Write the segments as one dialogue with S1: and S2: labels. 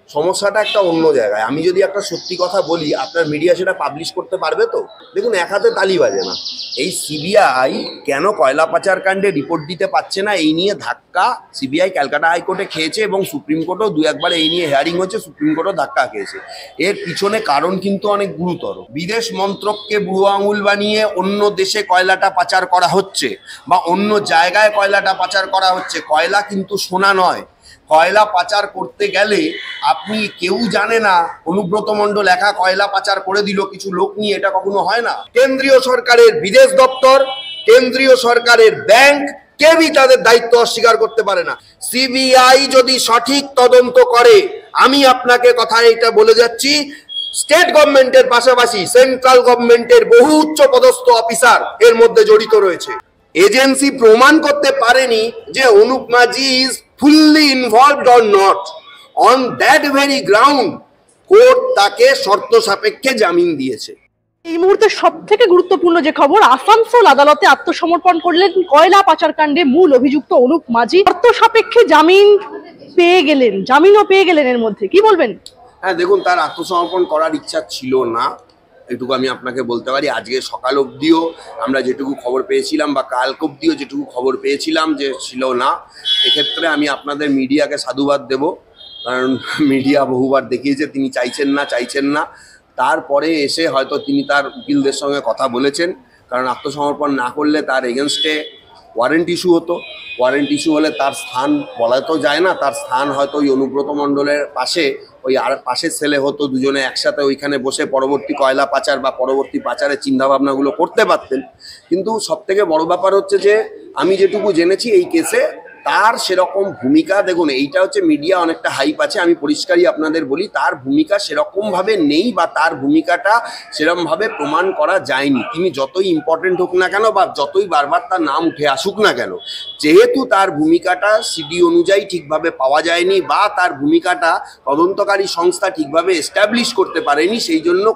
S1: সমস্যাটা একটা অন্য জায়গায়। আমি যদি একটা সত্যি কথা বলি, আপনার মিডিয়া সেটা পাবলিশ করতে পারবে তো? দেখুন, এক হাতে তালি বাজে না। এই সিবিআই কেন কয়লা পাচার কাণ্ডে রিপোর্ট দিতে পারছে না, এই নিয়ে ধাক্কা সিবিআই ক্যালকাটা হাইকোর্টে খেয়েছে এবং সুপ্রিম কোর্টেও দু একবার এই নিয়ে হেয়ারিং হচ্ছে, সুপ্রিম কোর্টও ধাক্কা খেয়েছে। এর পিছনে কারণ কিন্তু অনেক গুরুতর। বিদেশ মন্ত্রককে বুড়ো আঙুল বানিয়ে অন্য দেশে কয়লাটা পাচার করা হচ্ছে বা অন্য জায়গায় কয়লাটা পাচার করা হচ্ছে। কয়লা কিন্তু সোনা নয়। কয়লা পাচার করতে গেলে আপনি কেউ জানে না অনুব্রত মণ্ডল একা কয়লা পাচার করে দিল কিছু লোক নিয়ে, এটা কখনো হয় না। কেন্দ্রীয় সরকারের বিদেশ দপ্তর, কেন্দ্রীয় সরকারের ব্যাংক, কেউই তাদের দায়িত্ব অস্বীকার করতে পারে না। সিবিআই যদি সঠিক তদন্ত করে, আমি আপনাকে কথা এটা বলে যাচ্ছি, স্টেট গভর্নমেন্টের পাশাপাশি সেন্ট্রাল গভর্নমেন্টের বহু উচ্চ পদস্থ অফিসার এর মধ্যে জড়িত রয়েছে। এজেন্সি প্রমাণ করতে পারেনি যে অনুপ মাঝি is fully involved or not. On that very ground, court তাকে শর্ত সাপেক্ষে জামিন দিয়েছে।
S2: এই মুহূর্তে সবথেকে গুরুত্বপূর্ণ যে খবর, আসানসোল আদালতে আত্মসমর্পণ করলেন কয়লা পাচার কাণ্ডে মূল অভিযুক্ত অনুপ মাঝি। শর্ত সাপেক্ষে জামিনও পেয়ে গেলেন। এর মধ্যে কি বলবেন?
S1: হ্যাঁ, দেখুন, তার আত্মসমর্পণ করার ইচ্ছা ছিল না, এটুকু আমি আপনাকে বলতে পারি। আজকে সকাল অবধিও আমরা যেটুকু খবর পেয়েছিলাম বা কাল অবধিও যেটুকু খবর পেয়েছিলাম যে ছিল না। এক্ষেত্রে আমি আপনাদের মিডিয়াকে সাধুবাদ দেব, কারণ মিডিয়া বহুবার দেখিয়েছে তিনি চাইছেন না। তারপরে এসে হয়তো তিনি তার উকিলদের সঙ্গে কথা বলেছেন, কারণ আত্মসমর্পণ না করলে তার এগেনস্টে ওয়ারেন্ট ইস্যু হতো। ওয়ারেন্ট ইস্যু হলে তার স্থান বলা তো যায় না, তার স্থান হয়তো ওই অনুব্রত মণ্ডলের পাশে, ওই আর পাশের ছেলে হতো, দুজনে একসাথে ওইখানে বসে পরবর্তী কয়লা পাচার বা পরবর্তী পাচারের চিন্তাভাবনাগুলো করতে পারতেন। কিন্তু সবথেকে বড় ব্যাপার হচ্ছে যে আমি যেটুকু জেনেছি এই কেসে তার সেরকম ভূমিকা, দেখুন এইটা হচ্ছে মিডিয়া অনেকটা হাইপ আছে, আমি পরিষ্কারই আপনাদের বলি, তার ভূমিকা সেরকমভাবে নেই বা তার ভূমিকাটা সেরকমভাবে প্রমাণ করা যায়নি। তিনি যতই ইম্পর্টেন্ট হোক না কেন বা যতই বারবার তার নাম উঠে আসুক না কেন, যেহেতু তার ভূমিকাটা সিডি অনুযায়ী ঠিকভাবে পাওয়া যায়নি বা তার ভূমিকাটা তদন্তকারী সংস্থা ঠিকভাবে এস্টাবলিশ করতে পারেনি, সেই জন্য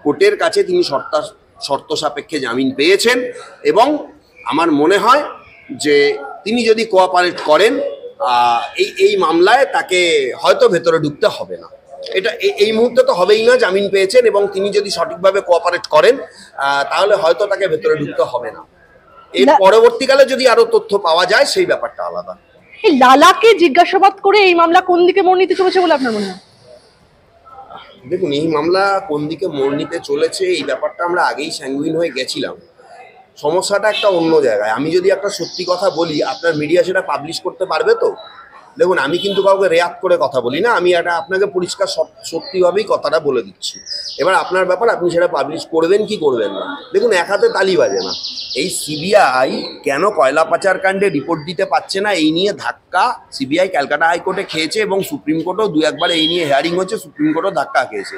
S1: কোর্টের কাছে তিনি শর্ত সাপেক্ষে জামিন পেয়েছেন। এবং আমার মনে হয় যে তিনি যদি কোঅপারেট করেন এই মামলায় তাকে হয়তো ভেতরে ঢুকতে হবে না। এটা এই মুহূর্তে তো হবেই না, জামিন পেয়েছেন এবং তিনি যদি সঠিকভাবে কোঅপারেট করেন তাহলে হয়তো তাকে ভেতরে ঢুকতে হবে না। এর পরবর্তীকালে যদি আরো তথ্য পাওয়া যায় সেই ব্যাপারটা আলাদা।
S2: এই লালাকে জিজ্ঞাসাবাদ করে এই মামলা কোন দিকে মোড় নিতে চলেছে বলে আপনার মনে হয়?
S1: দেখুন, এই মামলা কোন দিকে মোড় নিতে চলেছে এই ব্যাপারটা আমরা আগেই স্যাঙ্গুইন হয়ে গেছিলাম। সমস্যাটা একটা অন্য জায়গায়। আমি যদি একটা সত্যি কথা বলি, আপনার মিডিয়া সেটা পাবলিশ করতে পারবে তো? দেখুন, আমি কিন্তু কাউকে রেয়াত করে কথা বলি না, আমি এটা আপনাকে পরিষ্কার সত্যিভাবেই কথাটা বলে দিচ্ছি। এবার আপনার ব্যাপার, আপনি সেটা পাবলিশ করবেন কি করবেন না। দেখুন, এক হাতে তালি বাজে না। এই সিবিআই কেন কয়লা পাচার কাণ্ডে রিপোর্ট দিতে পারছে না, এই নিয়ে ধাক্কা সিবিআই ক্যালকাটা হাইকোর্টে খেয়েছে এবং সুপ্রিম কোর্টেও দু একবার এই নিয়ে হেয়ারিং হচ্ছে, সুপ্রিম কোর্টও ধাক্কা খেয়েছে।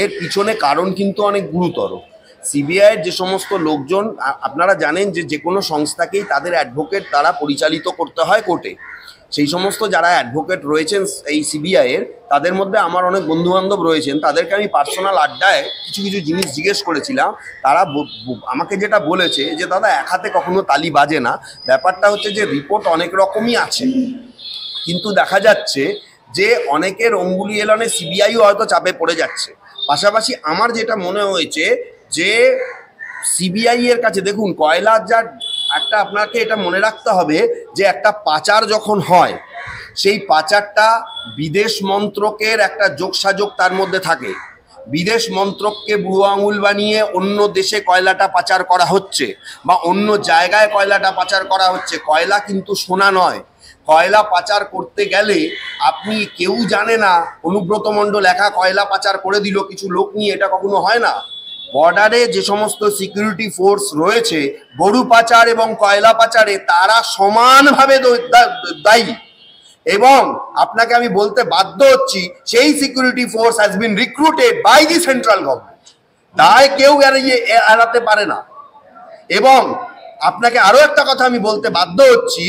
S1: এর পিছনে কারণ কিন্তু অনেক গুরুতর। সিবিআইয়ের যে সমস্ত লোকজন, আপনারা জানেন যে কোনো সংস্থাকেই তাদের অ্যাডভোকেট দ্বারা পরিচালিত করতে হয় কোর্টে। সেই সমস্ত যারা অ্যাডভোকেট রয়েছেন এই সিবিআইয়ের, তাদের মধ্যে আমার অনেক বন্ধুবান্ধব রয়েছেন, তাদেরকে আমি পার্সোনাল আড্ডায় কিছু জিনিস জিজ্ঞেস করেছিলাম। তারা আমাকে যেটা বলেছে যে দাদা, এক হাতে কখনো তালি বাজে না। ব্যাপারটা হচ্ছে যে রিপোর্ট অনেক রকমই আছে, কিন্তু দেখা যাচ্ছে যে অনেকের অঙ্গুলি এলনে সিবিআইও হয়তো চাপে পড়ে যাচ্ছে। পাশাপাশি আমার যেটা মনে হয়েছে যে সিবিআই এর কাছে, দেখুন, কয়লার যা একটা আপনাকে এটা মনে রাখতে হবে যে একটা পাচার যখন হয়, সেই পাচারটা বিদেশ মন্ত্রকের একটা যোগসাযোগ তার মধ্যে থাকে। বিদেশ মন্ত্রককে বুড়ো আঙুল বানিয়ে অন্য দেশে কয়লাটা পাচার করা হচ্ছে বা অন্য জায়গায় কয়লাটা পাচার করা হচ্ছে। কয়লা কিন্তু সোনা নয়। কয়লা পাচার করতে গেলে আপনি কেউ জানে না অনুব্রত মণ্ডল একা কয়লা পাচার করে দিল কিছু লোক নিয়ে, এটা কখনো হয় না। বর্ডারে যে সমস্ত সিকিউরিটি ফোর্স রয়েছে গরু পাচার এবং কয়লা পাচারে, তারা সমানভাবে দায়ী। এবং আপনাকে আমি বলতে বাধ্য হচ্ছি, সেই security force has been recruited by the central government. দায় কেউ এড়াতে পারে না। এবং আপনাকে আরো একটা কথা আমি বলতে বাধ্য হচ্ছি,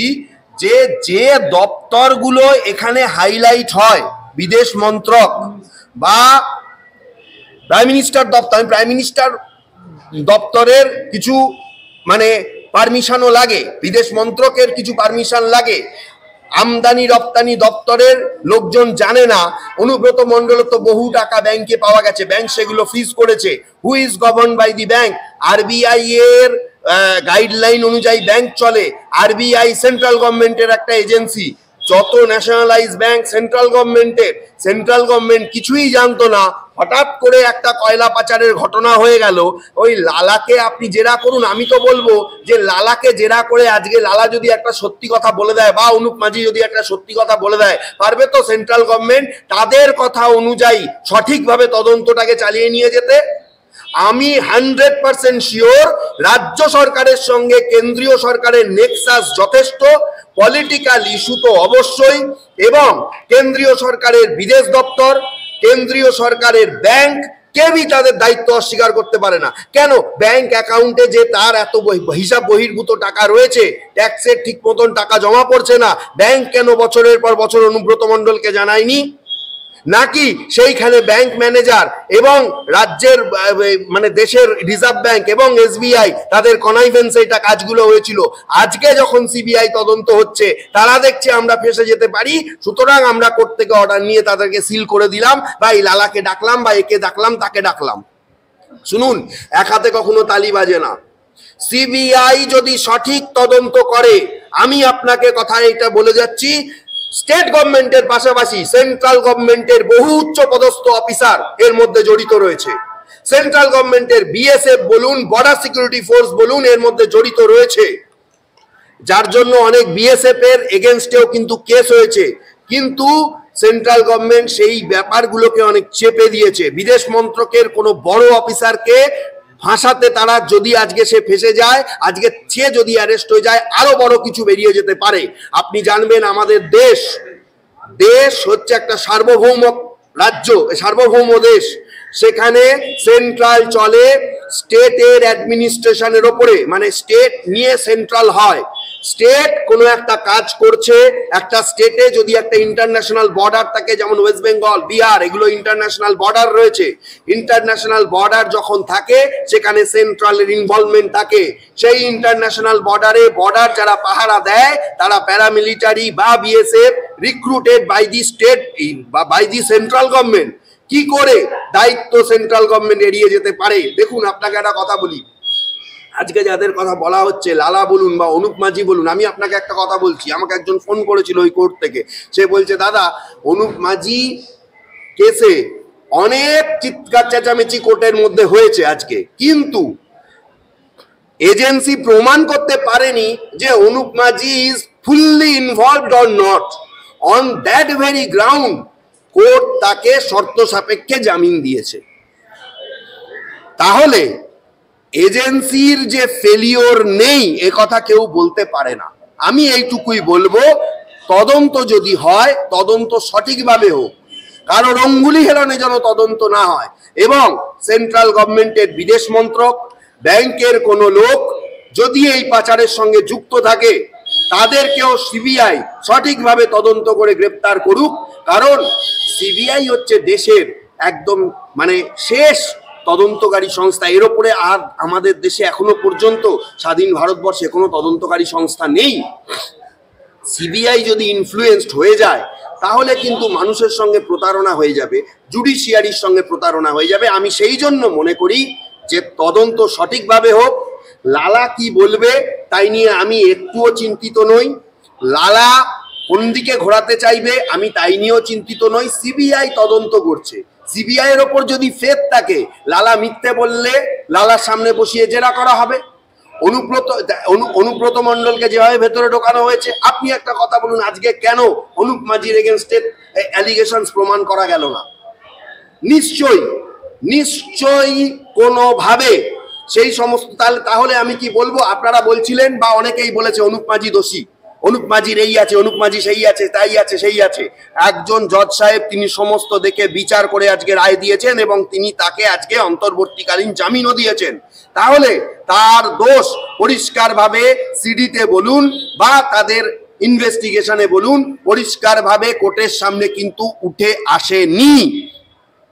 S1: যে দপ্তরগুলো এখানে হাইলাইট হয়, বিদেশ মন্ত্রক বা প্রাইম মিনিস্টার দপ্তর, প্রাইম মিনিস্টার দপ্তরের কিছু পারমিশনও লাগে, বিদেশ মন্ত্রকের কিছু পারমিশন লাগে, আমদানি রপ্তানি দপ্তরের লোকজন জানে না অনুব্রত মণ্ডল তো বহু টাকা ব্যাংকে পাওয়া গেছে, ব্যাংক সেগুলো ফ্রিজ করেছে। Who is govern by the bank? RBI এর গাইডলাইন অনুযায়ী ব্যাংক চলে। আরবিআই সেন্ট্রাল গভর্নমেন্টের একটা এজেন্সি। যত ন্যাশনালাইজ ব্যাংক সেন্ট্রাল গভর্নমেন্টের। সেন্ট্রাল গভর্নমেন্ট কিছুই জানতো না, হঠাৎ করে একটা কয়লা পাচারের ঘটনা হয়ে গেল। ওই লালাকে আপনি জেরা করুন। আমি তো বলবো যে লালাকে জেরা করে আজকে লালা যদি একটা সত্যি কথা বলে দেয় বা অনুপ মাঝি যদি একটা সত্যি কথা বলে দেয়, পারবে তো সেন্ট্রাল গভর্নমেন্ট তাদের কথা অনুযায়ী সঠিকভাবে তদন্তটাকে চালিয়ে নিয়ে যেতে? আমি 100% শিওর রাজ্য সরকারের সঙ্গে কেন্দ্রীয় সরকারের নেক্সাস যথেষ্ট, পলিটিক্যাল ইস্যু তো অবশ্যই, এবং কেন্দ্রীয় সরকারের বিদেশ দপ্তর, কেন্দ্রীয় সরকারের ব্যাংক কেউই তাদের দায়িত্ব অস্বীকার করতে পারে না। কেন? ব্যাংক অ্যাকাউন্টে যে তার এত হিসাব বহির্ভূত টাকা রয়েছে, ট্যাক্সের ঠিক মতন টাকা জমা পড়ছে না, ব্যাংক কেন বছরের পর বছর অনুব্রত মণ্ডলকে জানায়নি? নাকি সেইখানে ব্যাংক ম্যানেজার এবং রাজ্যের মানে দেশের রিজার্ভ ব্যাংক এবং এসবিআই তাদের কনাইভেন্সে এটা কাজগুলো হয়েছিল। আজকে যখন সিবিআই তদন্ত হচ্ছে তারা দেখছে আমরা ফেসে যেতে পারি, সুতরাং আমরা কোর্ট থেকে অর্ডার নিয়ে তাদেরকে সিল করে দিলাম, বা এই লালাকে ডাকলাম বা একে ডাকলাম তাকে ডাকলাম। শুনুন, এক হাতে কখনো তালি বাজে না। সিবিআই যদি সঠিক তদন্ত করে, আমি আপনাকে কথা এটা বলে যাচ্ছি, স্টেট গভর্নমেন্টের পাশাপাশি সেন্ট্রাল গভর্নমেন্টের বহু উচ্চ পদস্থ অফিসার এর মধ্যে জড়িত রয়েছে। সেন্ট্রাল গভর্নমেন্টের বিএসএফ বলুন, বর্ডার সিকিউরিটি ফোর্স বলুন, এর মধ্যে জড়িত রয়েছে, যার জন্য অনেক বিএসএফ এর এগেনস্টেও কিন্তু কেস হয়েছে। কিন্তু সেন্ট্রাল গভর্নমেন্ট সেই ব্যাপারগুলোকে অনেক চেপে দিয়েছে। বিদেশ মন্ত্রকের কোনো বড় অফিসারকে ফাঁসাতে তারা যদি আজকে সে ফেসে যায়, আজকে সে যদি অ্যারেস্ট হয়ে যায়, আরো বড় কিছু বেরিয়ে যেতে পারে। আপনি জানবেন আমাদের দেশ হচ্ছে একটা সার্বভৌম রাজ্য, সার্বভৌম দেশ। সেখানে সেন্ট্রাল চলে স্টেটের অ্যাডমিনিস্ট্রেশনের ওপরে, মানে স্টেট নিয়ে সেন্ট্রাল হয়। স্টেট কোনো একটা কাজ করছে, একটা স্টেটে যদি একটা ইন্টারন্যাশনাল বর্ডার থাকে, যেমন ওয়েস্ট বেঙ্গল, বিহার, এগুলো ইন্টারন্যাশনাল বর্ডার রয়েছে। ইন্টারন্যাশনাল বর্ডার যখন থাকে সেখানে সেন্ট্রালের ইনভলভমেন্ট থাকে। সেই ইন্টারন্যাশনাল বর্ডার যারা পাহারা দেয় তারা প্যারামিলিটারি বা BSF recruited by the state বা বাই দি সেন্ট্রাল গভর্নমেন্ট। কি করে দায়িত্ব সেন্ট্রাল গভর্নমেন্ট এড়িয়ে যেতে পারে? দেখুন, আপনাকে একটা কথা বলি, আজকে যাদের কথা বলা হচ্ছে, লালা বলুন বা অনুপ মাঝি বলুন, আমি আপনাকে একটা কথা বলছি। আমাকে একজন ফোন করেছিল ওই কোর্ট থেকে, সে বলছে দাদা অনুপ মাঝি কেসে অনেক চিৎকার চেঁচামেচি কোর্টের মধ্যে হয়েছে আজকে, কিন্তু এজেন্সি প্রমাণ করতে পারেনি যে অনুপ মাঝি is fully involved or not. On that very ground court তাকে শর্ত সাপেক্ষে জামিন দিয়েছে। তাহলে এজেন্সির যে ফেলিওর নেই এ কথা কেউ বলতে পারে না। আমি এইটুকুই বলবো, তদন্ত যদি হয় তদন্ত সঠিকভাবে হোক, কারণ অঙ্গুলি হেলনে যেন তদন্ত না হয়, এবং সেন্ট্রাল গভর্নমেন্টের বিদেশ মন্ত্রক, ব্যাংকের কোনো লোক যদি এই পাচারের সঙ্গে যুক্ত থাকে তাদেরকেও সিবিআই সঠিকভাবে তদন্ত করে গ্রেপ্তার করুক। কারণ সিবিআই হচ্ছে দেশের একদম মানে শেষ তদন্তকারী সংস্থা। এর ওপরে আর আমাদের দেশে এখনো পর্যন্ত স্বাধীন ভারতবর্ষে কোনো তদন্তকারী সংস্থা নেই। সিবিআই যদি ইনফ্লুয়েন্সড হয়ে যায় তাহলে কিন্তু মানুষের সঙ্গে প্রতারণা হয়ে যাবে, জুডিশিয়ারির সঙ্গে প্রতারণা হয়ে যাবে। আমি সেই জন্য মনে করি যে তদন্ত সঠিকভাবে হোক। লালা কি বলবে তাই নিয়ে আমি একটুও চিন্তিত নই। লালা কোন দিকে ঘোরাতে চাইবে আমি তাই নিয়েও চিন্তিত নই। সিবিআই তদন্ত করছে, সিবিআই এর ওপর যদি ফেথ থাকে, লালা মিথ্যে বললে লালার সামনে বসিয়ে জেরা করা হবে। অনুব্রত মণ্ডলকে যেভাবে ভেতরে ঢোকানো হয়েছে, আপনি একটা কথা বলুন, আজকে কেন অনুপ মাঝির এগেনস্টে অ্যালিগেশনস প্রমাণ করা গেল না? নিশ্চয়ই কোনোভাবে সেই সমস্ত, তাহলে আমি কি বলবো, আপনারা বলছিলেন বা অনেকেই বলেছে অনুপ মাঝি দোষী, অনুপ মাঝির এই আছে, অনুপ মাঝি সেই আছে, তাই আছে, সেই আছে। একজন জজ সাহেব তিনি সমস্ত দেখে বিচার করে আজকে রায় দিয়েছেন এবং তিনি তাকে আজকে অন্তর্বর্তীকালীন জামিনও দিয়েছেন। তাহলে তার দোষ পরিষ্কারভাবে সিডিতে বলুন বা তাদের ইনভেস্টিগেশনে বলুন, পরিষ্কারভাবে কোর্টের সামনে কিন্তু উঠে আসেনি।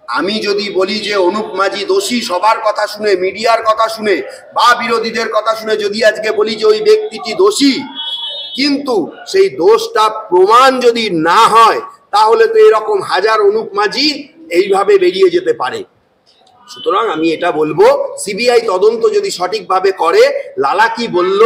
S1: আমি যদি বলি যে অনুপ মাঝি দোষী, সবার কথা শুনে, মিডিয়ার কথা শুনে বা বিরোধীদের কথা শুনে যদি আজকে বলি যে ওই ব্যক্তিটি দোষী, কিন্তু সেই দোষটা প্রমাণ যদি না হয় তাহলে তো এরকম হাজার অনুপ মাঝি এইভাবে বেরিয়ে যেতে পারে। সুতরাং আমি এটা বলবো, সিবিআই তদন্ত যদি সঠিকভাবে করে, লালা কি বলল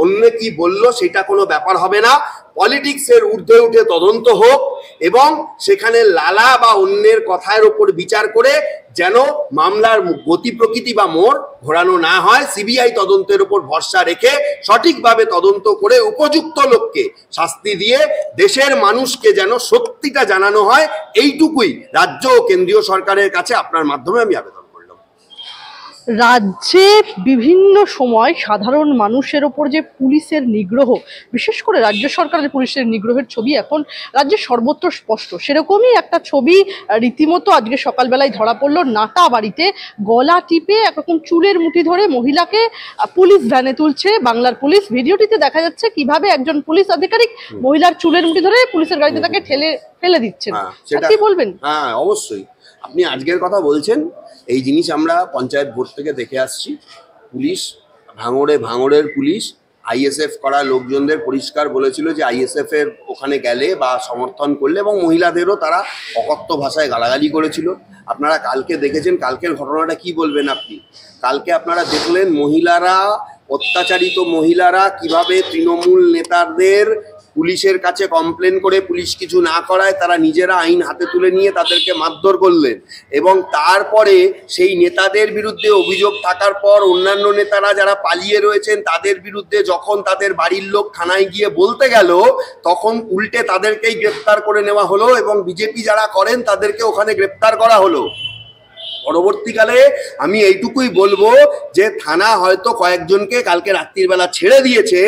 S1: অন্য কি বলল সেটা কোনো ব্যাপার হবে না, পলিটিক্সের ঊর্ধ্বে উঠে তদন্ত হোক এবং সেখানে লালা বা অন্যের কথার উপর বিচার করে যেন মামলার গতি প্রকৃতি বা মোড় ঘোরানো না হয়। সিবিআই তদন্তের উপর ভরসা রেখে সঠিকভাবে তদন্ত করে উপযুক্ত লোককে শাস্তি দিয়ে দেশের মানুষকে যেন সত্যিটা জানানো হয়, এইটুকুই রাজ্য ও কেন্দ্রীয় সরকারের কাছে আপনার মাধ্যমে আমি আবেদন করলাম।
S2: রাজ্যে বিভিন্ন সময় সাধারণ মানুষের ওপর যে পুলিশের নিগ্রহ, বিশেষ করে রাজ্য সরকারের পুলিশের নিগ্রহের ছবি এখন রাজ্যের সর্বত্র স্পষ্ট। সেরকমই একটা ছবি রীতিমতো আজকে সকালবেলায় ধরা পড়লো নাটা বাড়িতে। গলা টিপে একরকম চুলের মুঠি ধরে মহিলাকে পুলিশ ভ্যানে তুলছে বাংলার পুলিশ। ভিডিওটিতে দেখা যাচ্ছে কিভাবে একজন পুলিশ আধিকারিক মহিলার চুলের মুঠি ধরে পুলিশের গাড়িতে তাকে ফেলে দিচ্ছেন। কি বলবেন?
S1: হ্যাঁ, অবশ্যই আপনি আজকের কথা বলছেন, এই জিনিস আমরা পঞ্চায়েত ভোট থেকে দেখে আসছি। পুলিশ ভাঙড়ের পুলিশ আইএসএফ করা লোকজনদের পরিষ্কার বলেছিল যে আইএসএফ এর ওখানে গেলে বা সমর্থন করলে, এবং মহিলাদেরও তারা অকথ্য ভাষায় গালাগালি করেছিল। আপনারা কালকে দেখেছেন, কালকের ঘটনাটা কি বলবেন আপনি? কালকে আপনারা দেখলেন মহিলারা, অত্যাচারিত মহিলারা কিভাবে তৃণমূল নেতাদের পুলিশের কাছে কমপ্লেন করে পুলিশ কিছু না করায় তারা নিজেরা আইন হাতে তুলে নিয়ে তাদেরকে মারধর করলেন, এবং তারপরে সেই নেতাদের বিরুদ্ধে অভিযোগ থাকার পর অন্যান্য নেতারা যারা পালিয়ে রয়েছেন তাদের বিরুদ্ধে যখন তাদের বাড়ির লোক থানায় গিয়ে বলতে গেল তখন উল্টে তাদেরকেই গ্রেপ্তার করে নেওয়া হলো এবং বিজেপি যারা করেন তাদেরকে ওখানে গ্রেপ্তার করা হলো। পরবর্তীকালে আমি এইটুকুই বলবো যে থানা হয়তো কয়েকজনকে কালকে রাত্রির বেলা ছেড়ে দিয়েছে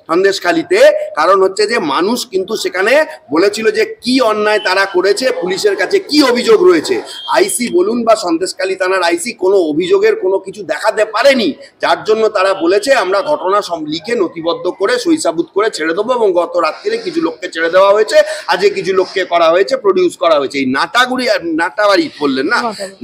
S1: সন্দেশখালীতে, কারণ হচ্ছে যে মানুষ কিন্তু সেখানে বলেছিল যে কি অন্যায় তারা করেছে, পুলিশের কাছে কি অভিযোগ রয়েছে। আইসি বলুন বা সন্দেশখালী থানার আইসি কোনো অভিযোগের কোনো কিছু দেখাতে পারেনি, যার জন্য তারা বলেছে আমরা ঘটনা সব লিখে নথিবদ্ধ করে সইসাবুত করে ছেড়ে দেবো, এবং গত রাত্রিরে কিছু লোককে ছেড়ে দেওয়া হয়েছে, আজকে কিছু লোককে করা হয়েছে, প্রডিউস করা হয়েছে। এই নাটাবাড়ি বললেন না,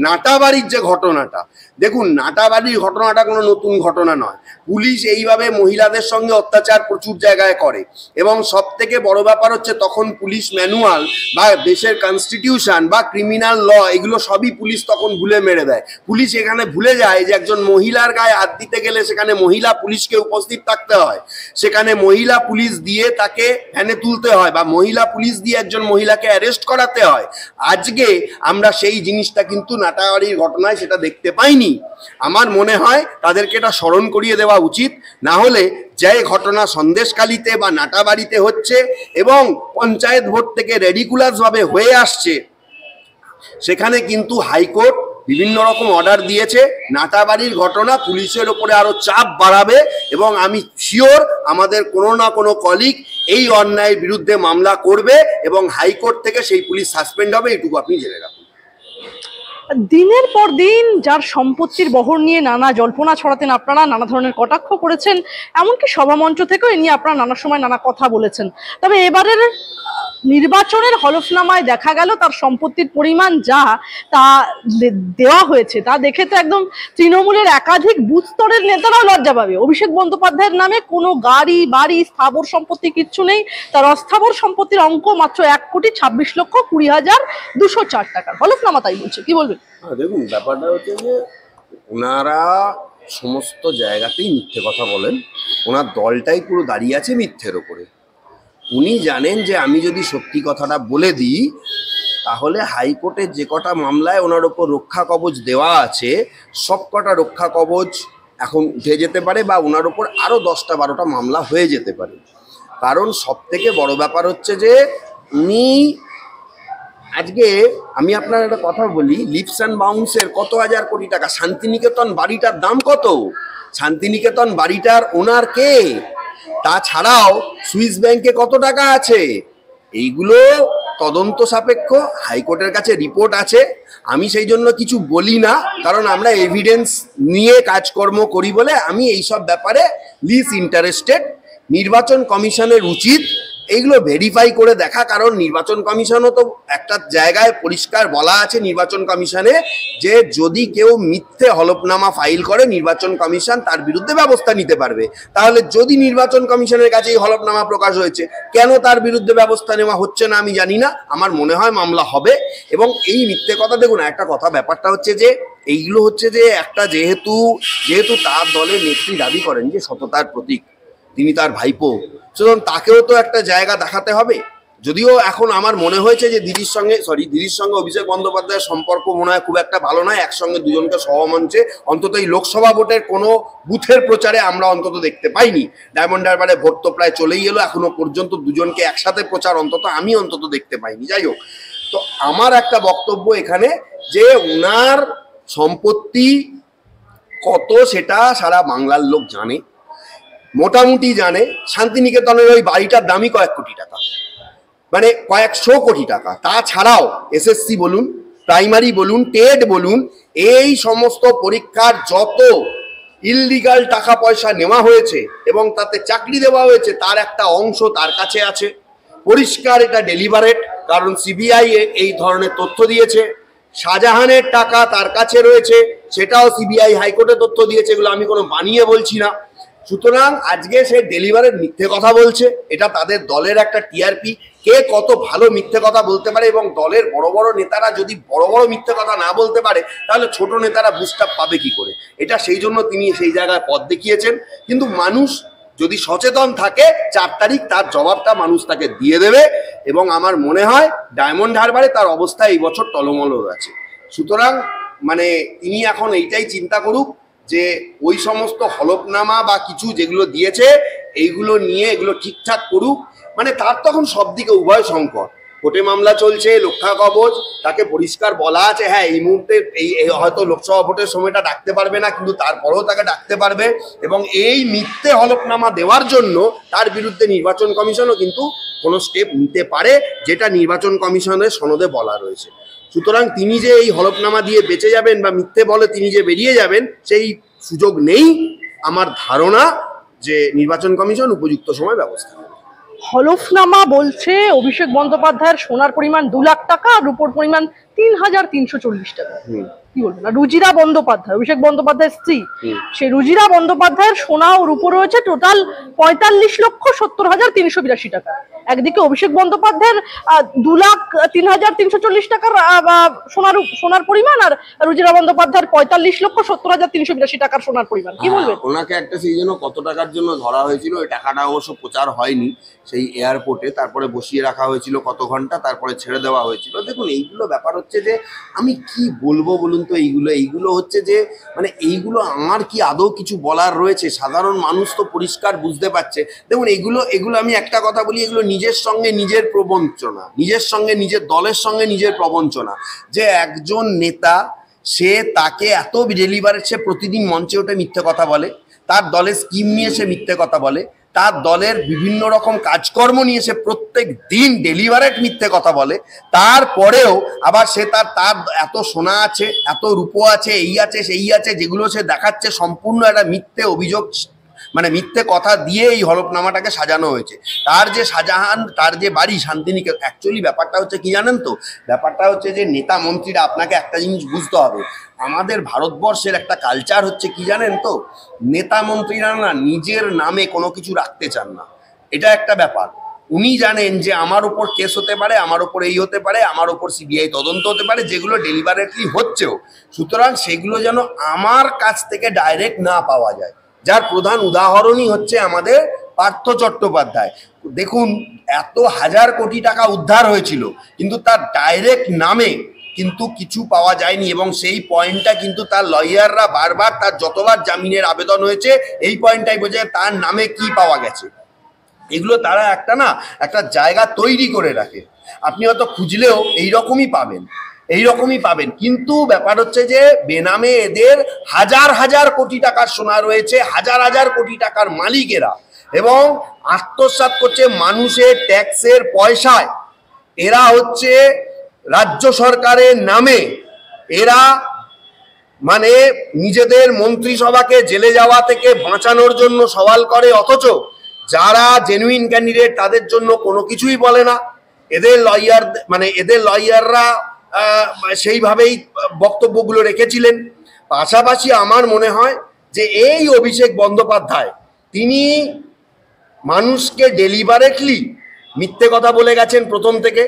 S1: নাটাবাড়ির যে ঘটনাটা, দেখুন নাটাবাড়ির ঘটনাটা কোনো নতুন ঘটনা নয়। পুলিশ এইভাবে মহিলাদের সঙ্গে অত্যাচার প্রচুর জায়গায় করে, এবং সব থেকে বড় ব্যাপার হচ্ছে তখন পুলিশ ম্যানুয়াল বা দেশের কনস্টিটিউশন বা ক্রিমিনাল ল এগুলো সবই পুলিশ তখন ভুলে মেরে দেয়। পুলিশ এখানে ভুলে যায় যে একজন মহিলার গায়ে হাত দিতে গেলে সেখানে মহিলা পুলিশকে উপস্থিত থাকতে হয়, সেখানে মহিলা পুলিশ দিয়ে তাকে ভ্যানে তুলতে হয় বা মহিলা পুলিশ দিয়ে একজন মহিলাকে অ্যারেস্ট করাতে হয়। আজকে আমরা সেই জিনিসটা কিন্তু নাটাবাড়ির ঘটনায় সেটা দেখতে পাইনি। আমার মনে হয় তাদেরকে এটা স্মরণ করিয়ে দেওয়া উচিত, না হলে যে ঘটনা সন্দেশখালীতে বা নাটাবাড়িতে হচ্ছে এবং পঞ্চায়েত ভোট থেকে রেডিকুলাস ভাবে হয়ে আসছে, সেখানে কিন্তু হাইকোর্ট বিভিন্ন রকম অর্ডার দিয়েছে। নাটাবাড়ির ঘটনা পুলিশের ওপরে আরো চাপ বাড়াবে, এবং আমি শিওর আমাদের কোনো না কোনো কলিগ এই অন্যায়ের বিরুদ্ধে মামলা করবে এবং হাইকোর্ট থেকে সেই পুলিশ সাসপেন্ড হবে, এটুকু আপনি জেনে রাখুন।
S2: দিনের পর দিন যার সম্পত্তির বহর নিয়ে নানা জল্পনা ছড়াতেন আপনারা, নানা ধরনের কটাক্ষ করেছেন, এমনকি সভামঞ্চ থেকেও এ নিয়ে আপনারা নানা সময় নানা কথা বলেছেন। তবে এবারের নির্বাচনের হলফনামায় দেখা গেল তার সম্পত্তির পরিমাণ যা তা দেওয়া হয়েছে তা দেখে তো একদম তৃণমূলের একাধিক বুথ স্তরের নেতারাও লজ্জা পাবে। অভিষেক বন্দ্যোপাধ্যায়ের নামে কোনো গাড়ি বাড়ি স্থাবর সম্পত্তি কিচ্ছু নেই, তার অস্থাবর সম্পত্তির অঙ্ক মাত্র 1,26,20,204 টাকার হলফনামা তাই বলছে। কি বলবেন?
S1: দেখুন, ব্যাপারটা হচ্ছে যে ওনারা সমস্ত জায়গাতেই মিথ্যে কথা বলেন, ওনার দলটাই পুরো দাঁড়িয়ে আছে মিথ্যের ওপরে। উনি জানেন যে আমি যদি সত্যি কথাটা বলে দিই তাহলে হাইকোর্টের যে কটা মামলায় ওনার ওপর রক্ষা কবচ দেওয়া আছে সব কটা রক্ষা কবচ এখন উঠে যেতে পারে, বা ওনার ওপর আরও 10-12টা মামলা হয়ে যেতে পারে। কারণ সব থেকে বড় ব্যাপার হচ্ছে যে উনি আজকে, আমি আপনার একটা কথা বলি, লিপস অ্যান্ড বাউন্সের কত হাজার কোটি টাকা, শান্তিনিকেতন বাড়িটার দাম কত, শান্তিনিকেতন বাড়িটার ওনার কে, তাছাড়াও সুইস ব্যাংকে কত টাকা আছে, এইগুলো তদন্ত সাপেক্ষ, হাইকোর্টের কাছে রিপোর্ট আছে। আমি সেই জন্য কিছু বলি না, কারণ আমরা এভিডেন্স নিয়ে কাজকর্ম করি বলে আমি এইসব ব্যাপারে লিস্ট ইন্টারেস্টেড। নির্বাচন কমিশনের উচিত এইগুলো ভেরিফাই করে দেখা, কারণ নির্বাচন কমিশনও তো একটা জায়গায় পরিষ্কার বলা আছে নির্বাচন কমিশনে যে যদি কেউ মিথ্যে হলফনামা ফাইল করে নির্বাচন কমিশন তার বিরুদ্ধে ব্যবস্থা নিতে পারবে। তাহলে যদি নির্বাচন কমিশনের কাছে এই হলফনামা প্রকাশ হয়েছে, কেন তার বিরুদ্ধে ব্যবস্থা নেওয়া হচ্ছে না আমি জানি না। আমার মনে হয় মামলা হবে। এবং এই মিথ্যে কথা, দেখুন একটা কথা, ব্যাপারটা হচ্ছে যে এইগুলো হচ্ছে যে একটা যেহেতু তার দলের নেত্রী দাবি করেন যে সততার প্রতীক, তিনি তার ভাইপো, সুতরাং তাকেও তো একটা জায়গা দেখাতে হবে। যদিও এখন আমার মনে হয়েছে যে দিদির সঙ্গে অভিষেক বন্দ্যোপাধ্যায়ের সম্পর্ক মনে হয় খুব একটা ভালো নয়। একসঙ্গে দুজনকে সহমঞ্চে অন্তত এই লোকসভা ভোটের কোনো বুথের প্রচারে আমরা অন্তত দেখতে পাইনি। ডায়মন্ড হারবারে ভোট তো প্রায় চলেই এলো, এখনো পর্যন্ত দুজনকে একসাথে প্রচার আমি অন্তত দেখতে পাইনি। যাই হোক, তো আমার একটা বক্তব্য এখানে যে ওনার সম্পত্তি কত সেটা সারা বাংলার লোক জানে, মোটামুটি জানে। শান্তিনিকেতনের ওই বাড়িটার দামই কয়েক কোটি টাকা, মানে কয়েকশো কোটি টাকা। তাছাড়াও এসএসসি বলুন, প্রাইমারি বলুন, টেট বলুন, এই সমস্ত পরীক্ষার যত ইললিগাল টাকা পয়সা নেওয়া হয়েছে এবং তাতে চাকরি দেওয়া হয়েছে তার একটা অংশ তার কাছে আছে। পরিষ্কার এটা ডেলিভারেট, কারণ সিবিআই এই ধরনের তথ্য দিয়েছে। শাহজাহানের টাকা তার কাছে রয়েছে, সেটাও সিবিআই হাইকোর্টে তথ্য দিয়েছে, এগুলো আমি কোনো বানিয়ে বলছি না। সুতরাং আজকে সে ডেলিভারের মিথ্যে কথা বলছে, এটা তাদের দলের একটা টিআরপি। কে কত ভালো মিথ্যে কথা বলতে পারে, এবং দলের বড় বড় নেতারা যদি বড় বড় মিথ্যে কথা না বলতে পারে তাহলে ছোট নেতারা বুস্ট আপ পাবে কি করে? এটা সেই জন্য তিনি সেই জায়গায় পথ দেখিয়েছেন। কিন্তু মানুষ যদি সচেতন থাকে 4 তারিখ তার জবাবটা মানুষ তাকে দিয়ে দেবে। এবং আমার মনে হয় ডায়মন্ড হারবারে তার অবস্থা এই বছর টলমল আছে। সুতরাং মানে তিনি এখন এইটাই চিন্তা করুক যে ওই সমস্ত হলফনামা বা কিছু যেগুলো দিয়েছে এইগুলো নিয়ে এগুলো ঠিকঠাক করুক। মানে তার তখন সব দিকে উভয় সংকট, কোর্টে মামলা চলছে, রক্ষা কবচ, তাকে পরিষ্কার বলা আছে হ্যাঁ এই মুহূর্তে এই হয়তো লোকসভা ভোটের সময়টা ডাকতে পারবে না, কিন্তু তারপরেও তাকে ডাকতে পারবে। এবং এই মিথ্যে হলফনামা দেওয়ার জন্য তার বিরুদ্ধে নির্বাচন কমিশনও কিন্তু কোনো স্টেপ নিতে পারে, যেটা নির্বাচন কমিশনের সনদে বলা রয়েছে। সুতরাং তিনি যে এই হলফনামা দিয়ে বেঁচে যাবেন বা মিথ্যে বলে তিনি যে বেরিয়ে যাবেন সেই সুযোগ নেই। আমার ধারণা যে নির্বাচন কমিশন উপযুক্ত সময় ব্যবস্থা নেবে।
S2: হলফনামা বলছে অভিষেক বন্দ্যোপাধ্যায়ের সোনার পরিমাণ 2 লাখ টাকা আর রূপোর পরিমাণ 3,340 টাকা। কি বলবেন? আর রুজিরা বন্দ্যোপাধ্যায়, অভিষেক বন্দ্যোপাধ্যায়ের স্ত্রী, সেই রুজিরা বন্দ্যোপাধ্যায়ের সোনা ও রূপো রয়েছে টোটাল 45,70,382 টাকা। একদিকে অভিষেক বন্দ্যোপাধ্যায়ের 2,03,340 টাকার সোনার পরিমাণ, আর রুজিরা বন্দ্যোপাধ্যায়ের 45,70,382 টাকার সোনার পরিমাণ। কি বলবেন?
S1: ওনাকে একটা সেই জন্য কত টাকার জন্য ধরা হয়েছিল, ওই টাকাটা অবশ্য প্রচার হয়নি সেই এয়ারপোর্টে, তারপরে বসিয়ে রাখা হয়েছিল কত ঘন্টা, তারপরে ছেড়ে দেওয়া হয়েছিল। দেখুন এইগুলো ব্যাপার হচ্ছে যে আমি কি বলবো বলুন তো, এইগুলো হচ্ছে যে মানে এইগুলো আমার কি আদৌ কিছু বলার রয়েছে? সাধারণ মানুষ তো পরিষ্কার বুঝতে পারছে। দেখুন এগুলো আমি একটা কথা বলি, এগুলো নিজের সঙ্গে নিজের প্রবঞ্চনা, নিজের সঙ্গে নিজের দলের সঙ্গে নিজের প্রবঞ্চনা। যে একজন নেতা সে তাকে এত ডেলিভারেট, সে প্রতিদিন মঞ্চে ওঠে মিথ্যে কথা বলে, তার দলের স্কিম নিয়ে সে মিথ্যে কথা বলে, তার দলের বিভিন্ন রকম কাজকর্ম নিয়ে সে প্রত্যেক দিন ডেলিভারেট মিথ্যে কথা বলে। তারপরেও আবার সে তার এত সোনা আছে, এত রূপো আছে, এই আছে সেই আছে, যেগুলো সে দেখাচ্ছে সম্পূর্ণ একটা মিথ্যে অভিযোগ, মানে মিথ্যে কথা দিয়ে এই হলফনামাটাকে সাজানো হয়েছে। তার যে শাহজাহান, তার যে বাড়ি শান্তিনিকেতন, অ্যাকচুয়ালি ব্যাপারটা হচ্ছে কি জানেন তো, ব্যাপারটা হচ্ছে যে নেতা মন্ত্রীরা, আপনাকে একটা জিনিস বুঝতে হবে, আমাদের ভারতবর্ষের একটা কালচার হচ্ছে কি জানেন তো, নেতা মন্ত্রীরা না নিজের নামে কোনো কিছু রাখতে চান না। এটা একটা ব্যাপার। উনি জানেন যে আমার ওপর কেস হতে পারে, আমার ওপর এই হতে পারে, আমার ওপর সিবিআই তদন্ত হতে পারে, যেগুলো ডেলিভারেটলি হচ্ছেও। সুতরাং সেগুলো যেন আমার কাছ থেকে ডাইরেক্ট না পাওয়া যায়। যার প্রধান উদাহরণই হচ্ছে আমাদের পার্থ চট্টোপাধ্যায়। দেখুন এত 1000 কোটি টাকা উদ্ধার হয়েছিল, কিন্তু তার ডাইরেক্ট নামে কিন্তু কিছু পাওয়া যায়নি। এবং সেই পয়েন্টটা কিন্তু তার লয়াররা বারবার, তার যতবার জামিনের আবেদন হয়েছে এই পয়েন্টটাই বোঝায় তার নামে কি পাওয়া গেছে। এগুলো তারা একটা জায়গা তৈরি করে রাখে, আপনি হয়তো খুঁজলেও এইরকমই পাবেন। কিন্তু ব্যাপার হচ্ছে যে বেনামে এদের হাজার হাজার কোটি টাকার সোনা রয়েছে, হাজার হাজার কোটি টাকার মালিকেরা, এবং আত্মসাৎ করছে মানুষের ট্যাক্সের পয়সায়। এরা হচ্ছে রাজ্য সরকারের নামে, এরা মানে নিজেদের মন্ত্রিসভাকে জেলে যাওয়া থেকে বাঁচানোর জন্য সওয়াল করে, অথচ যারা জেনুইন ক্যান্ডিডেট তাদের জন্য কোনো কিছুই বলে না। এদের লয়াররা সেইভাবেই বক্তব্যগুলো রেখেছিলেন। পাশাপাশি আমার মনে হয় যে এই অভিষেক বন্দ্যোপাধ্যায় তিনি মানুষকে ডেলিবারেটলি মিথ্যে কথা বলে গেছেন, প্রথম থেকে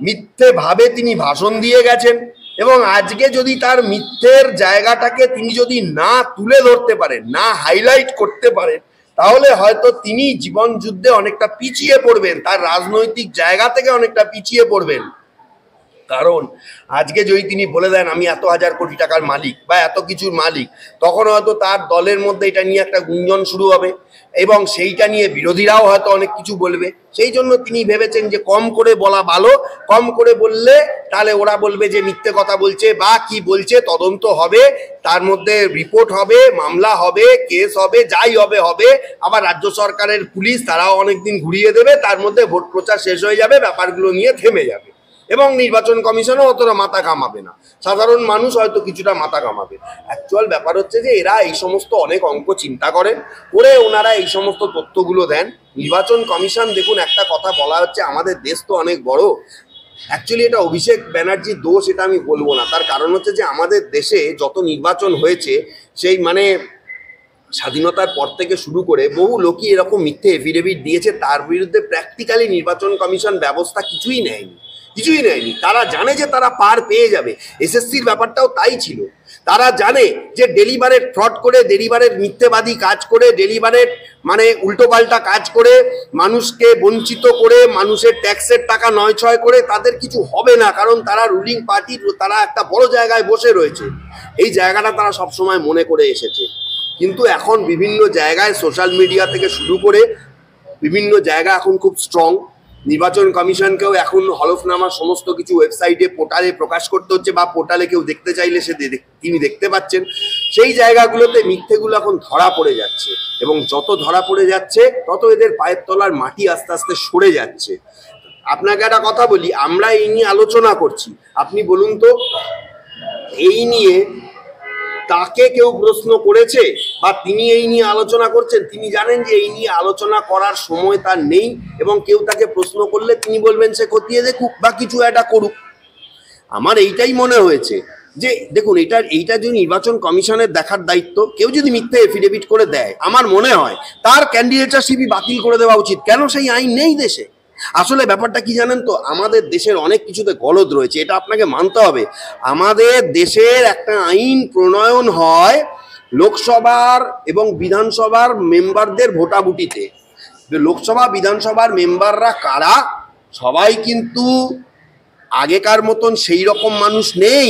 S1: মিথ্যেভাবে তিনি ভাষণ দিয়ে গেছেন, এবং আজকে যদি তার মিথ্যের জায়গাটাকে তিনি যদি না তুলে ধরতে পারেন, না হাইলাইট করতে পারেন, তাহলে হয়তো তিনি জীবন যুদ্ধে অনেকটা পিছিয়ে পড়বেন, তার রাজনৈতিক জায়গা থেকে অনেকটা পিছিয়ে পড়বেন। কারণ আজকে যদি তিনি বলে দেন আমি এত হাজার কোটি টাকার মালিক বা এত কিছুর মালিক, তখন হয়তো তার দলের মধ্যে এটা নিয়ে একটা গুঞ্জন শুরু হবে এবং সেইটা নিয়ে বিরোধীরাও হয়তো অনেক কিছু বলবে। সেই জন্য তিনি ভেবেছেন যে কম করে বলা ভালো, কম করে বললে তাহলে ওরা বলবে যে মিথ্যে কথা বলছে বা কি বলছে, তদন্ত হবে, তার মধ্যে রিপোর্ট হবে, মামলা হবে, কেস হবে, যাই হবে হবে। আবার রাজ্য সরকারের পুলিশ তারাও অনেকদিন ঘুরিয়ে দেবে, তার মধ্যে ভোট প্রচার শেষ হয়ে যাবে, ব্যাপারগুলো নিয়ে থেমে যাবে এবং নির্বাচন কমিশনও অতটা মাথা ঘামাবে না, সাধারণ মানুষ হয়তো কিছুটা মাথা ঘামাবে। অ্যাকচুয়াল ব্যাপার হচ্ছে যে এরা এই সমস্ত অনেক অঙ্ক চিন্তা করেন, করে ওনারা এই সমস্ত তথ্যগুলো দেন। নির্বাচন কমিশন, দেখুন একটা কথা বলা হচ্ছে, আমাদের দেশ তো অনেক বড়। অ্যাকচুয়ালি এটা অভিষেক ব্যানার্জির দোষ এটা আমি বলবো না, তার কারণ হচ্ছে যে আমাদের দেশে যত নির্বাচন হয়েছে সেই স্বাধীনতার পর থেকে শুরু করে বহু লোকই এরকম মিথ্যে এফিডেভিট দিয়েছে, তার বিরুদ্ধে প্র্যাকটিক্যালি নির্বাচন কমিশন ব্যবস্থা কিছুই নেয়নি। তারা জানে যে তারা পার পেয়ে যাবে। এসএসসির ব্যাপারটাও তাই ছিল, তারা জানে যে ডেলিভারেট ফ্রড করে, ডেলিভারেট মিথ্যেবাদী কাজ করে, ডেলিভারেট উল্টোপাল্টা কাজ করে, মানুষকে বঞ্চিত করে, মানুষের ট্যাক্সের টাকা নয় ছয় করে তাদের কিছু হবে না, কারণ তারা রুলিং পার্টির, তারা একটা বড় জায়গায় বসে রয়েছে। এই জায়গাটা তারা সবসময় মনে করে এসেছে। কিন্তু এখন বিভিন্ন জায়গায় সোশ্যাল মিডিয়া থেকে শুরু করে বিভিন্ন জায়গা এখন খুব স্ট্রং। নির্বাচন কমিশনকেও এখন হলফনামা সমস্ত কিছু ওয়েবসাইটে, পোর্টালে প্রকাশ করতে হচ্ছে, বা পোর্টালে কেউ দেখতে চাইলে তিনি দেখতে পাচ্ছেন। সেই জায়গাগুলোতে মিথ্যেগুলো এখন ধরা পড়ে যাচ্ছে, এবং যত ধরা পড়ে যাচ্ছে তত এদের পায়ের তলার মাটি আস্তে আস্তে সরে যাচ্ছে। আপনাকে একটা কথা বলি, আমরা এই নিয়ে আলোচনা করছি, আপনি বলুন তো এই নিয়ে তাকে কেউ প্রশ্ন করেছে বা তিনি এই নিয়ে আলোচনা করছেন? তিনি জানেন যে এই নিয়ে আলোচনা করার সময় তার নেই, এবং কেউ তাকে প্রশ্ন করলে তিনি বলবেন সে খতিয়ে দেখুক বা কিছু একটা করুক। আমার এইটাই মনে হয়েছে যে দেখুন, এইটা যদি নির্বাচন কমিশনের দেখার দায়িত্ব, কেউ যদি মিথ্যে এফিডেভিট করে দেয়, আমার মনে হয় তার ক্যান্ডিডেটশিপই বাতিল করে দেওয়া উচিত। কেন? সেই আইন নেই দেশে। আসলে ব্যাপারটা কি জানেন তো, আমাদের দেশের অনেক কিছুতে গলদ রয়েছে, এটা আপনাকে মানতে হবে। আমাদের দেশের একটা আইন প্রণয়ন হয় লোকসভার এবং বিধানসভার মেম্বারদের ভোটাভুটিতে। লোকসভা বিধানসভার মেম্বাররা কারা, সবাই কিন্তু আগেকার মতন সেই রকম মানুষ নেই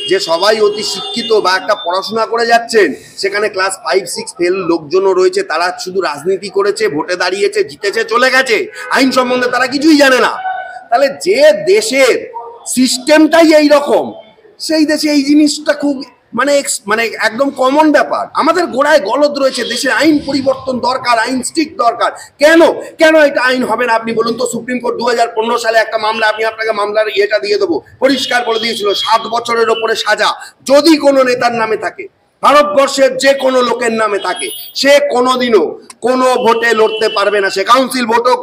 S1: যে সবাই অতি শিক্ষিত বা একটা পড়াশোনা করে যাচ্ছেন। সেখানে ক্লাস 5-6 ফেল লোকজনও রয়েছে, তারা শুধু রাজনীতি করেছে, ভোটে দাঁড়িয়েছে, জিতেছে, চলে গেছে, আইন সম্বন্ধে তারা কিছুই জানে না। তাহলে যে দেশের সিস্টেমটাই এই রকম, সেই দেশে এই জিনিসটা খুব একদম কমন ব্যাপার। আমাদের গোড়ায় গলদ রয়েছে, দেশে আইন পরিবর্তন দরকার, আইন স্ট্রিক্ট দরকার। কেন এটা আইন হবে না? আপনি বলুন তো, সুপ্রিম কোর্ট 2015 সালে একটা মামলা, আমি আপনাকে মামলার ইয়েটা দিয়ে দেবো, পরিষ্কার বলে দিয়েছিল 7 বছরের ওপরে সাজা যদি কোনো নেতার নামে থাকে, ভারতবর্ষের যে কোনো লোকের নামে থাকে, সে কোনোদিনও কোনো ভোটে লড়তে পারবে না, সে কাউন্সিল ভোট হোক,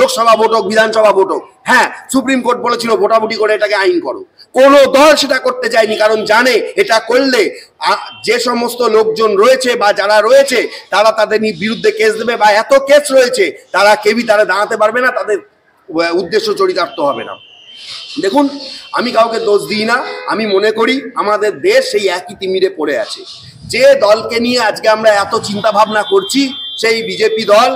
S1: লোকসভা ভোট হোক, বিধানসভা ভোট হোক। হ্যাঁ, সুপ্রিম কোর্ট বলেছিল ভোটাভুটি করে এটাকে আইন করো, কোনো দল সেটা করতে চায়নি, কারণ জানে এটা করলে যে সমস্ত লোকজন রয়েছে বা যারা রয়েছে তারা তাদের বিরুদ্ধে কেস দেবে, বা এত কেস রয়েছে তারা কেউই তারা দাঁড়াতে পারবে না, তাদের উদ্দেশ্য চরিতার্থ হবে না। দেখুন, আমি কাউকে দোষ দিই না, আমি মনে করি আমাদের দেশ সেই একই তিমিরে পড়ে আছে। যে দলকে নিয়ে আজকে আমরা এত চিন্তা ভাবনা করছি, সেই বিজেপি দল,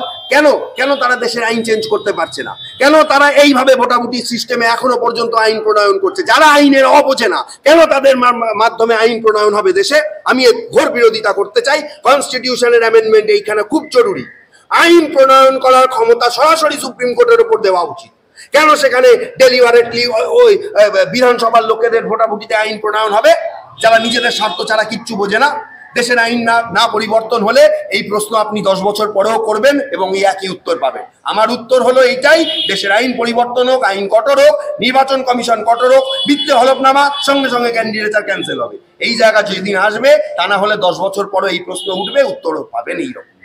S1: কেন তারা দেশের আইন চেঞ্জ করতে পারছে না? কেন তারা এইভাবে ভোটাভুটি সিস্টেমে এখনো পর্যন্ত আইন প্রণয়ন করছে? যারা আইনের অবোঝে না, কেন তাদের মাধ্যমে আইন প্রণয়ন হবে দেশে? আমি এর ঘোর বিরোধিতা করতে চাই। কনস্টিটিউশনের অ্যামেন্ডমেন্ট এইখানে খুব জরুরি। আইন প্রণয়ন করার ক্ষমতা সরাসরি সুপ্রিম কোর্টের উপর দেওয়া উচিত। কেন সেখানে ডেলিভারেটলি ওই বিধানসভার লোকেদের ভোটাভুটিতে আইন প্রণয়ন হবে, যারা নিজেদের স্বার্থ ছাড়া কিচ্ছু বোঝে না? দেশের আইন না পরিবর্তন হলে এই প্রশ্ন আপনি 10 বছর পরেও করবেন এবং এই একই উত্তর পাবেন। আমার উত্তর হলো এইটাই, দেশের আইন পরিবর্তন হোক, আইন কঠোর হোক, নির্বাচন কমিশন কঠোর হোক, মিথ্যে হলফনামা সঙ্গে সঙ্গে ক্যান্ডিডেট ক্যান্সেল হবে। এই জায়গা যেদিন আসবে, তা না হলে 10 বছর পরে এই প্রশ্ন উঠবে, উত্তরও পাবেন এইরকম।